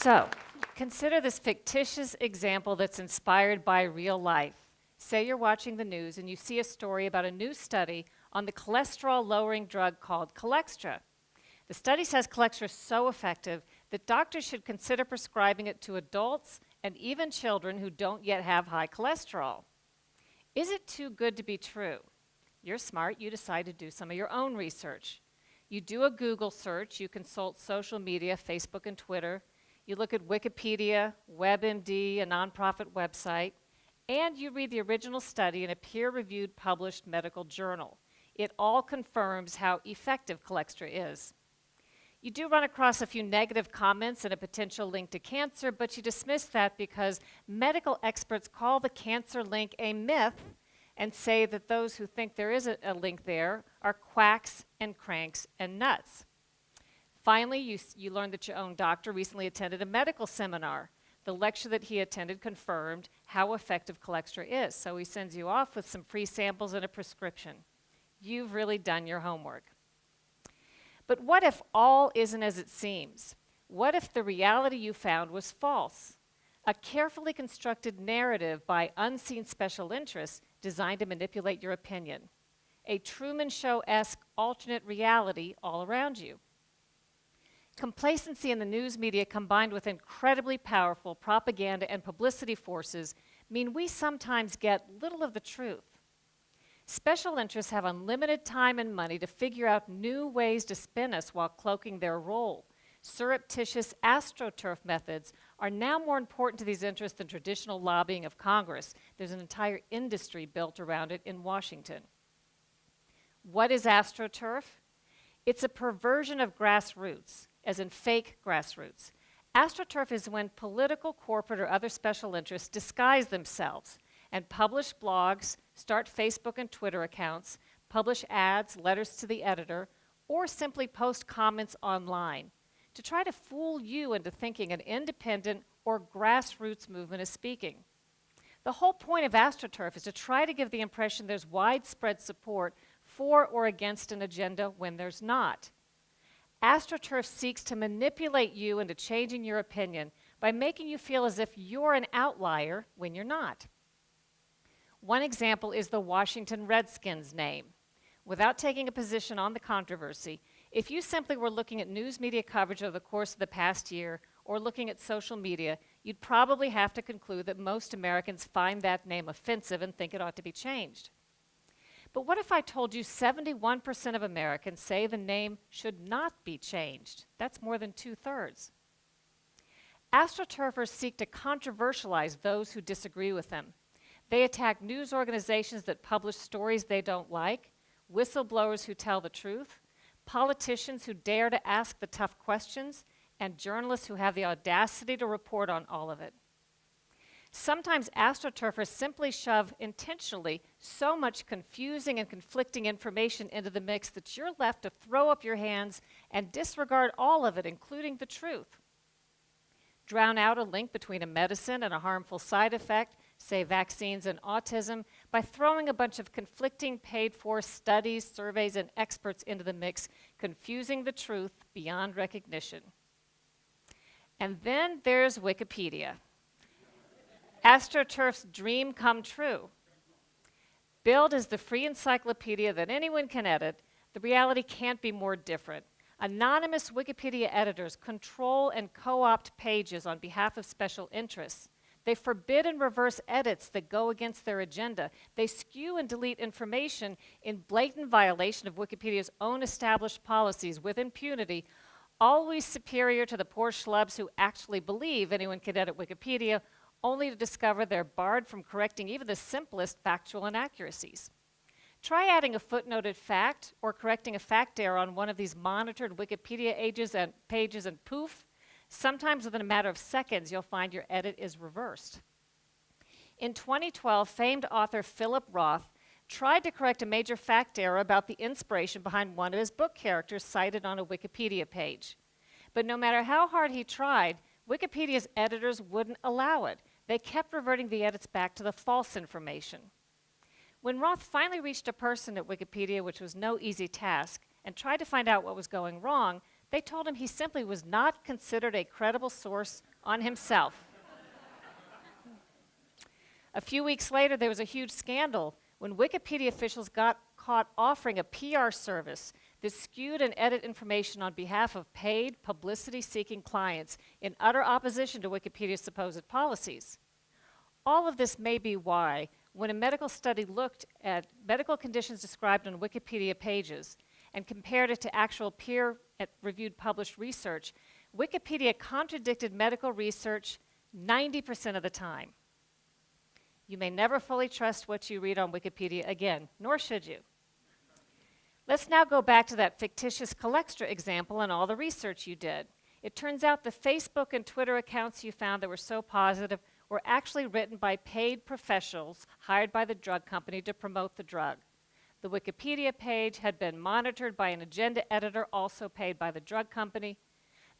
So, consider this fictitious example that's inspired by real life. Say you're watching the news and you see a story about a new study on the cholesterol-lowering drug called Cholextra. The study says Cholextra is so effective that doctors should consider prescribing it to adults and even children who don't yet have high cholesterol. Is it too good to be true? You're smart, you decide to do some of your own research. You do a Google search, you consult social media, Facebook and Twitter, you look at Wikipedia, WebMD, a nonprofit website, and you read the original study in a peer-reviewed published medical journal. It all confirms how effective Cholextra is. You do run across a few negative comments and a potential link to cancer, but you dismiss that because medical experts call the cancer link a myth and say that those who think there is a link there are quacks and cranks and nuts. Finally, you learn that your own doctor recently attended a medical seminar. The lecture that he attended confirmed how effective Cholextra is, so he sends you off with some free samples and a prescription. You've really done your homework. But what if all isn't as it seems? What if the reality you found was false? A carefully constructed narrative by unseen special interests designed to manipulate your opinion. A Truman Show-esque alternate reality all around you. Complacency in the news media combined with incredibly powerful propaganda and publicity forces mean we sometimes get little of the truth. Special interests have unlimited time and money to figure out new ways to spin us while cloaking their role. Surreptitious Astroturf methods are now more important to these interests than traditional lobbying of Congress. There's an entire industry built around it in Washington. What is Astroturf? It's a perversion of grassroots, as in fake grassroots. Astroturf is when political, corporate, or other special interests disguise themselves and publish blogs, start Facebook and Twitter accounts, publish ads, letters to the editor, or simply post comments online to try to fool you into thinking an independent or grassroots movement is speaking. The whole point of Astroturf is to try to give the impression there's widespread support for or against an agenda when there's not. Astroturf seeks to manipulate you into changing your opinion by making you feel as if you're an outlier when you're not. One example is the Washington Redskins name. Without taking a position on the controversy, if you simply were looking at news media coverage over the course of the past year or looking at social media, you'd probably have to conclude that most Americans find that name offensive and think it ought to be changed. But what if I told you 71% of Americans say the name should not be changed? That's more than 2/3. Astroturfers seek to controversialize those who disagree with them. They attack news organizations that publish stories they don't like, whistleblowers who tell the truth, politicians who dare to ask the tough questions, and journalists who have the audacity to report on all of it. Sometimes astroturfers simply shove intentionally so much confusing and conflicting information into the mix that you're left to throw up your hands and disregard all of it, including the truth. Drown out a link between a medicine and a harmful side effect, say vaccines and autism, by throwing a bunch of conflicting paid-for studies, surveys, and experts into the mix, confusing the truth beyond recognition. And then there's Wikipedia. Astroturf's dream come true. Billed as the free encyclopedia that anyone can edit, the reality can't be more different. Anonymous Wikipedia editors control and co-opt pages on behalf of special interests. They forbid and reverse edits that go against their agenda. They skew and delete information in blatant violation of Wikipedia's own established policies with impunity, always superior to the poor schlubs who actually believe anyone can edit Wikipedia, only to discover they're barred from correcting even the simplest factual inaccuracies. Try adding a footnoted fact or correcting a fact error on one of these monitored Wikipedia pages and poof, sometimes within a matter of seconds you'll find your edit is reversed. In 2012, famed author Philip Roth tried to correct a major fact error about the inspiration behind one of his book characters cited on a Wikipedia page. But no matter how hard he tried, Wikipedia's editors wouldn't allow it. They kept reverting the edits back to the false information. When Roth finally reached a person at Wikipedia, which was no easy task, and tried to find out what was going wrong, they told him he simply was not considered a credible source on himself. A few weeks later, there was a huge scandal when Wikipedia officials got caught offering a PR service that skewed and edited information on behalf of paid, publicity-seeking clients in utter opposition to Wikipedia's supposed policies. All of this may be why, when a medical study looked at medical conditions described on Wikipedia pages and compared it to actual peer-reviewed published research, Wikipedia contradicted medical research 90% of the time. You may never fully trust what you read on Wikipedia again, nor should you. Let's now go back to that fictitious Colextra example and all the research you did. It turns out the Facebook and Twitter accounts you found that were so positive were actually written by paid professionals hired by the drug company to promote the drug. The Wikipedia page had been monitored by an agenda editor also paid by the drug company.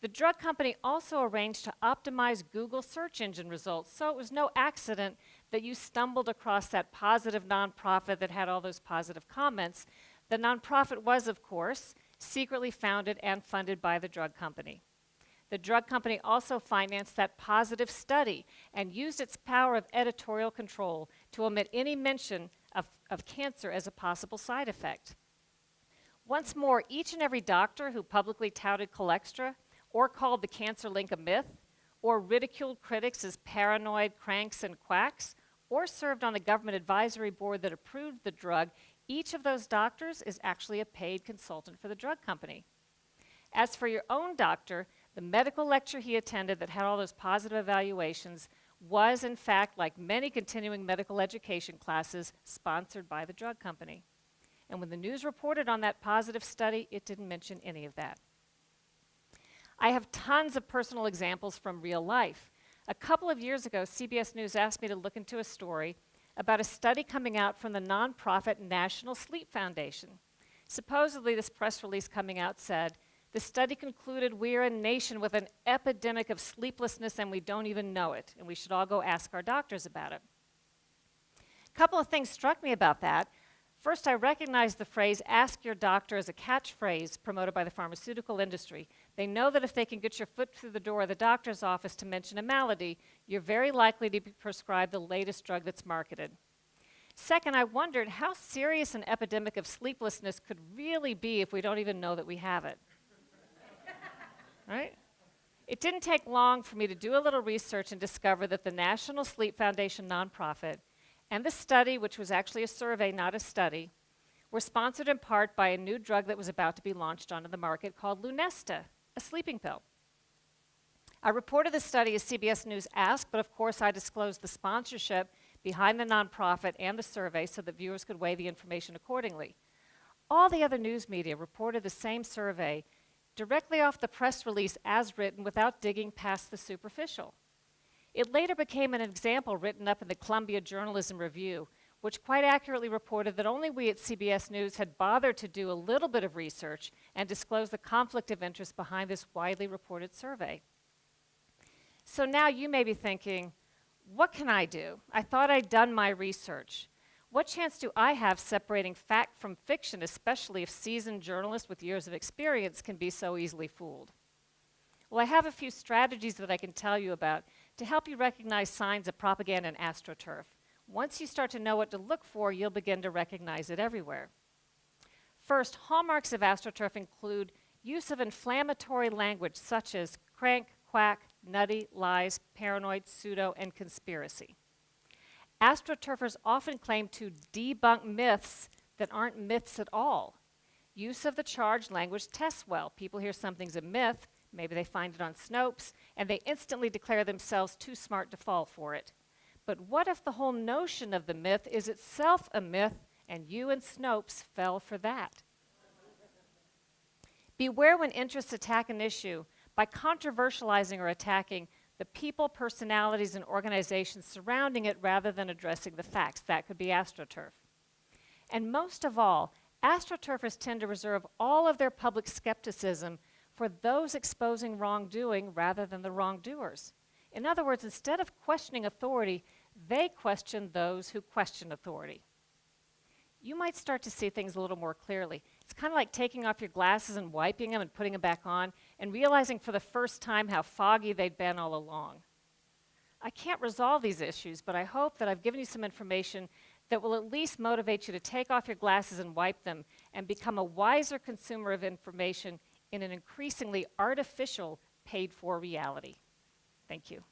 The drug company also arranged to optimize Google search engine results, so it was no accident that you stumbled across that positive nonprofit that had all those positive comments. The nonprofit was, of course, secretly founded and funded by the drug company. The drug company also financed that positive study and used its power of editorial control to omit any mention of cancer as a possible side effect. Once more, each and every doctor who publicly touted Colextra or called the cancer link a myth, or ridiculed critics as paranoid cranks and quacks, or served on a government advisory board that approved the drug, each of those doctors is actually a paid consultant for the drug company. As for your own doctor, the medical lecture he attended that had all those positive evaluations was, in fact, like many continuing medical education classes, sponsored by the drug company. And when the news reported on that positive study, it didn't mention any of that. I have tons of personal examples from real life. A couple of years ago, CBS News asked me to look into a story about a study coming out from the nonprofit National Sleep Foundation. Supposedly, this press release coming out said, the study concluded we're a nation with an epidemic of sleeplessness and we don't even know it, and we should all go ask our doctors about it. A couple of things struck me about that. First, I recognized the phrase, ask your doctor, as a catchphrase promoted by the pharmaceutical industry. They know that if they can get your foot through the door of the doctor's office to mention a malady, you're very likely to be prescribed the latest drug that's marketed. Second, I wondered how serious an epidemic of sleeplessness could really be if we don't even know that we have it. Right? It didn't take long for me to do a little research and discover that the National Sleep Foundation nonprofit and the study, which was actually a survey, not a study, were sponsored in part by a new drug that was about to be launched onto the market called Lunesta, a sleeping pill. I reported the study as CBS News asked, but of course I disclosed the sponsorship behind the nonprofit and the survey so that viewers could weigh the information accordingly. All the other news media reported the same survey directly off the press release as written without digging past the superficial. It later became an example written up in the Columbia Journalism Review, which quite accurately reported that only we at CBS News had bothered to do a little bit of research and disclose the conflict of interest behind this widely reported survey. So now you may be thinking, what can I do? I thought I'd done my research. What chance do I have separating fact from fiction, especially if seasoned journalists with years of experience can be so easily fooled? Well, I have a few strategies that I can tell you about to help you recognize signs of propaganda in Astroturf. Once you start to know what to look for, you'll begin to recognize it everywhere. First, hallmarks of Astroturf include use of inflammatory language such as crank, quack, nutty, lies, paranoid, pseudo, and conspiracy. Astroturfers often claim to debunk myths that aren't myths at all. Use of the charged language tests well. People hear something's a myth, maybe they find it on Snopes, and they instantly declare themselves too smart to fall for it. But what if the whole notion of the myth is itself a myth, and you and Snopes fell for that? Beware when interests attack an issue by controversializing or attacking the people, personalities, and organizations surrounding it rather than addressing the facts. That could be Astroturf. And most of all, Astroturfers tend to reserve all of their public skepticism for those exposing wrongdoing rather than the wrongdoers. In other words, instead of questioning authority, they question those who question authority. You might start to see things a little more clearly. It's kind of like taking off your glasses and wiping them and putting them back on and realizing for the first time how foggy they'd been all along. I can't resolve these issues, but I hope that I've given you some information that will at least motivate you to take off your glasses and wipe them and become a wiser consumer of information in an increasingly artificial, paid-for reality. Thank you.